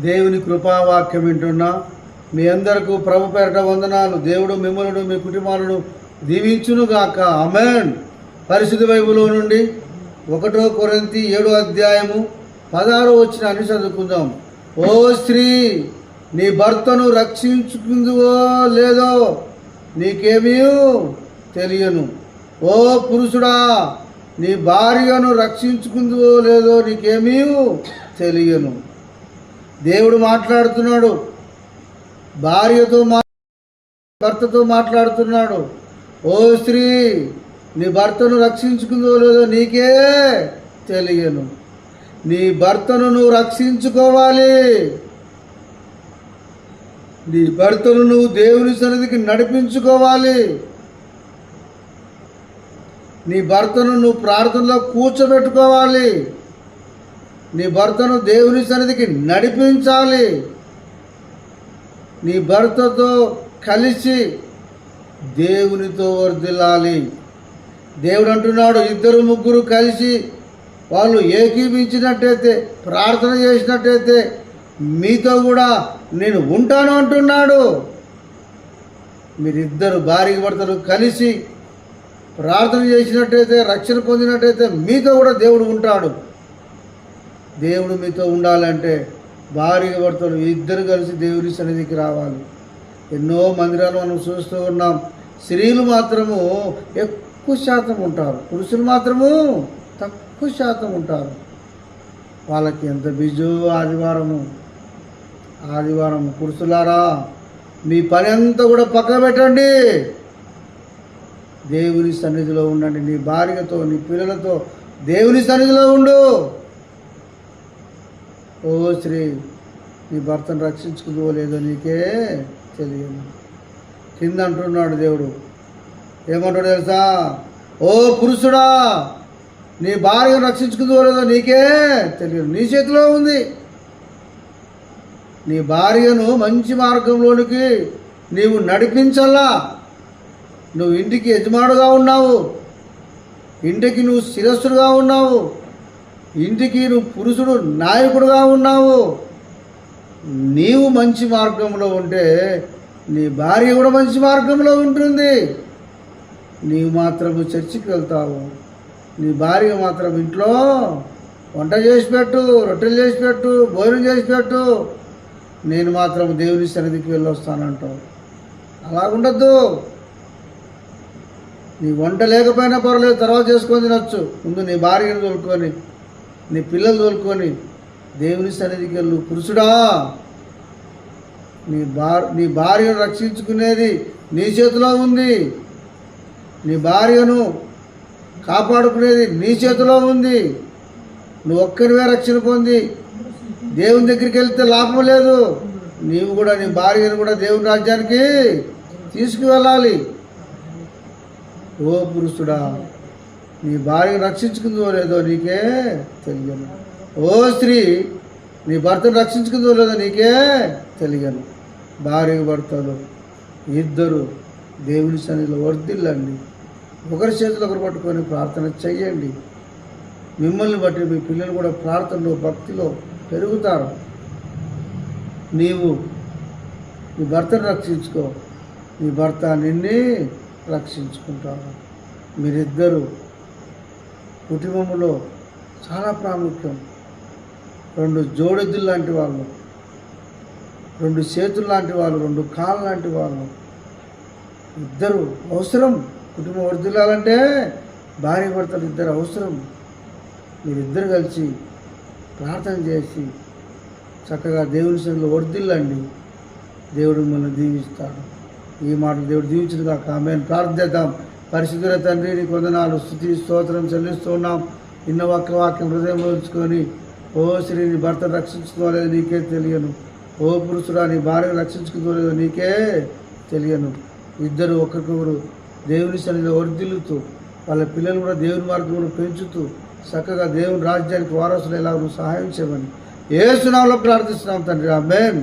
దేవుని కృపావాక్యం వింటున్నా మీ అందరికీ ప్రభు పేరట వందనాలు. దేవుడు మిమ్మల్ని మీ కుటుంబాలను దీవించునుగాక. ఆమేన్. పరిశుద్ధ బైబిల్లో నుండి 1 కొరింథీ 7 అధ్యాయము 16 వచనాన్ని చదువుకుందాం. ఓ స్త్రీ, నీ భర్తను రక్షించుకుందువో లేదో నీకేమీ తెలియను. ఓ పురుషుడా, నీ భార్యను రక్షించుకుందువో లేదో నీకేమీ తెలియను. దేవుడు మాట్లాడుతున్నాడు, భార్యతో భర్తతో మాట్లాడుతున్నాడు. ఓ స్త్రీ, నీ భర్తను రక్షించుకుందో లేదో నీకే తెలియను. నీ భర్తను నువ్వు రక్షించుకోవాలి. నీ భర్తను నువ్వు దేవుని సన్నిధికి నడిపించుకోవాలి. నీ భర్తను నువ్వు ప్రార్థనలో కూర్చోబెట్టుకోవాలి. నీ భర్తను దేవుని సన్నిధికి నడిపించాలి. నీ భర్తతో కలిసి దేవునితో వర్ధిల్లాలి. దేవుడు అంటున్నాడు, 2-3 కలిసి వాళ్ళు ఏకీభించినట్టయితే, ప్రార్థన చేసినట్టయితే మీతో కూడా నేను ఉంటాను అంటున్నాడు. మీరిద్దరు భార్య భర్తలు కలిసి ప్రార్థన చేసినట్టయితే, రక్షణ పొందినట్టయితే మీతో కూడా దేవుడు ఉంటాడు. దేవుడు మీతో ఉండాలంటే భార్య భర్తలు ఇద్దరు కలిసి దేవుని సన్నిధికి రావాలి. ఎన్నో మందిరాలు మనం చూస్తూ ఉన్నాం. స్త్రీలు మాత్రము ఎక్కువ శాతం ఉంటారు, పురుషులు మాత్రము తక్కువ శాతం ఉంటారు. వాళ్ళకి ఎంత బిజీ ఆదివారం పురుషులారా, మీ పని అంతా కూడా పక్కన పెట్టండి, దేవుని సన్నిధిలో ఉండండి. నీ భార్యతో నీ పిల్లలతో దేవుని సన్నిధిలో ఉండు. ఓ స్త్రీ, నీ భర్తను రక్షించుకుందో లేదో నీకే తెలియదు. కింద అంటున్నాడు దేవుడు, ఏమంటాడు తెలుసా? ఓ పురుషుడా, నీ భార్యను రక్షించుకుందో లేదో నీకే తెలియదు. నీ చేతిలో ఉంది. నీ భార్యను మంచి మార్గంలోనికి నీవు నడిపించాలా. నువ్వు ఇంటికి యజమానుగా ఉన్నావు, ఇంటికి నువ్వు శిరస్సుగా ఉన్నావు, ఇంటికి నువ్వు పురుషుడు నాయకుడుగా ఉన్నావు. నీవు మంచి మార్గంలో ఉంటే నీ భార్య కూడా మంచి మార్గంలో ఉంటుంది. నీవు మాత్రము చర్చికి వెళ్తావు, నీ భార్య మాత్రం ఇంట్లో వంట చేసి పెట్టు, రొట్టెలు చేసి పెట్టు, భోజనం చేసి పెట్టు, నేను మాత్రం దేవుని సన్నిధికి వెళ్ళొస్తానంటావు. అలాగుండద్దు. నీ వంట లేకపోయినా పర్వాలేదు, తర్వాత చేసుకొని తినొచ్చు. ముందు నీ భార్యను తోలుకొని, నీ పిల్లలు తోలుకొని దేవుని సన్నిధికి వెళ్ళు. పురుషుడా, నీ భార్యను రక్షించుకునేది నీ చేతిలో ఉంది. నీ భార్యను కాపాడుకునేది నీ చేతిలో ఉంది. నువ్వు ఒక్కరివే రక్షణ పొంది దేవుని దగ్గరికి వెళ్తే లాభం లేదు. నీవు కూడా నీ భార్యను కూడా దేవుని రాజ్యానికి తీసుకువెళ్ళాలి. ఓ పురుషుడా, నీ భార్యను రక్షించుకుందో లేదో నీకే తెలియను. ఓ స్త్రీ, నీ భర్తను రక్షించుకుందో లేదో నీకే తెలియను. భార్య భర్తలు ఇద్దరు దేవుని సన్నిధిలో వర్ధిల్లండి. ఒకరి చేతులు ఒకరు పట్టుకొని ప్రార్థన చెయ్యండి. మిమ్మల్ని బట్టి మీ పిల్లలు కూడా ప్రార్థనలో భక్తిలో పెరుగుతారు. నీవు నీ భర్తను రక్షించుకో, నీ భర్త నిన్నే రక్షించుకుంటారు. మీరిద్దరూ కుటుంబంలో చాలా ప్రాముఖ్యం. 2 జోడెద్దులు లాంటి వాళ్ళు, 2 చేతులు లాంటి వాళ్ళు, 2 కాళ్ళు లాంటి వాళ్ళు. ఇద్దరు అవసరం. కుటుంబం వర్ధిల్లాలంటే భార్య భర్తలు ఇద్దరు అవసరం. మీరిద్దరు కలిసి ప్రార్థన చేసి చక్కగా దేవుని సన్నిధిలో వర్ధిల్లండి. దేవుడు మిమ్మల్ని దీవిస్తాడు. ఈ మాటలు దేవుడు దీవించుగాక. ఆమేన్. ప్రార్థిద్దాం. పరిశుద్ధుల తండ్రి, నీకు వందనాలు, స్తుతి స్తోత్రం చెల్లిస్తూ ఉన్నాం. ఇన్న వాక్యం హృదయంలో ఉంచుకొని, ఓ స్త్రీ, నీ భర్తను రక్షించుకోలేదు నీకే తెలియను. ఓ పురుషుడా, నీ భార్యను రక్షించుకోలేదు నీకే తెలియను. ఇద్దరు ఒకరికొకరు దేవుని సన్నిధిలో వర్ధిల్లుతూ, వాళ్ళ పిల్లలు కూడా దేవుని మార్గంలో పెంచుతూ చక్కగా దేవుని రాజ్యానికి వారసులు ఎలా సహాయం చేయమని యేసు నామములో ప్రార్థిస్తున్నాం తండ్రి. ఆమేన్.